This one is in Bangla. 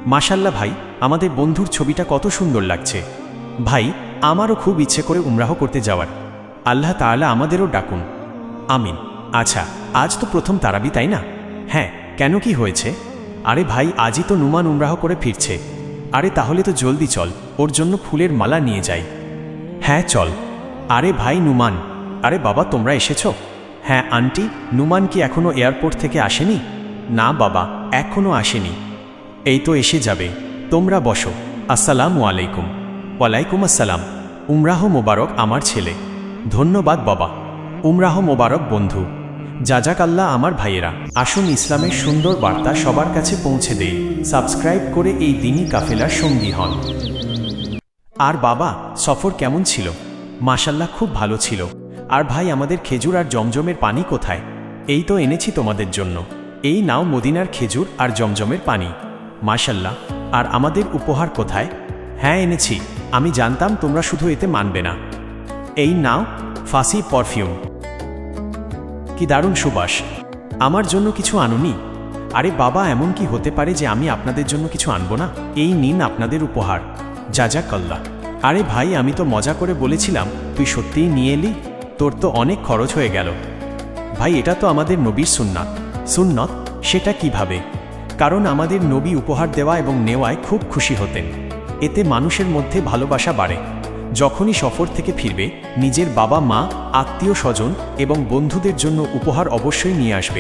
মাশাল্লাহ ভাই, আমাদের বন্ধুর ছবিটা কত সুন্দর লাগছে। ভাই, আমারও খুব ইচ্ছে করে উমরাহ করতে যাওয়ার। আল্লাহ তাআলা আমাদেরও ডাকুন। আমিন। আচ্ছা, আজ তো প্রথম তারাবি, তাই না? হ্যাঁ, কেন, কি হয়েছে? আরে ভাই, আজই তো নুমান উমরাহ করে ফিরছে। আরে তাহলে তো জলদি চল, ওর জন্য ফুলের মালা নিয়ে যাই। হ্যাঁ চল। আরে ভাই নুমান, আরে বাবা তোমরা এসেছো? হ্যাঁ আন্টি, নুমান কি এখনো এয়ারপোর্ট থেকে আসেনি? না বাবা, এখনো আসেনি। এই তো এসে যাবে, তোমরা বসো। আসসালামু আলাইকুম। ওয়ালাইকুম আসসালাম। উমরাহ মোবারক আমার ছেলে। ধন্যবাদ বাবা। উমরাহ মোবারক বন্ধু। জাজাকাল্লাহ আমার ভাইয়েরা। আসুন ইসলামের সুন্দর বার্তা সবার কাছে পৌঁছে দেই। সাবস্ক্রাইব করে এই দিনই কাফেলার সঙ্গী হন। আর বাবা, সফর কেমন ছিল? মাশাল্লাহ খুব ভালো ছিল। আর ভাই, আমাদের খেজুর আর জমজমের পানি কোথায়? এই তো এনেছি তোমাদের জন্য। এই নাও মদিনার খেজুর আর জমজমের পানি। মাশাল্লাহ। আর আমাদের উপহার কোথায়? হ্যাঁ এনেছি, আমি জানতাম তোমরা শুধু এতে মানবে না। এই নাও ফাসি পারফিউম। কি দারুণ সুবাস। আমার জন্য কিছু আনুনি? আরে বাবা, এমন কি হতে পারে যে আমি আপনাদের জন্য কিছু আনবো না? এই নিন আপনাদের উপহার। জাজাকাল্লাহ। আরে ভাই, আমি তো মজা করে বলেছিলাম, তুই সত্যিই নিয়ে এলি? তোর তো অনেক খরচ হয়ে গেল। ভাই, এটা তো আমাদের নবীর সুন্নাত। সুন্নত? সেটা কিভাবে? কারণ আমাদের নবী উপহার দেওয়া এবং নেওয়ায় খুব খুশি হতেন। এতে মানুষের মধ্যে ভালোবাসা বাড়ে। যখনই সফর থেকে ফিরবে, নিজের বাবা মা, আত্মীয় স্বজন এবং বন্ধুদের জন্য উপহার অবশ্যই নিয়ে আসবে।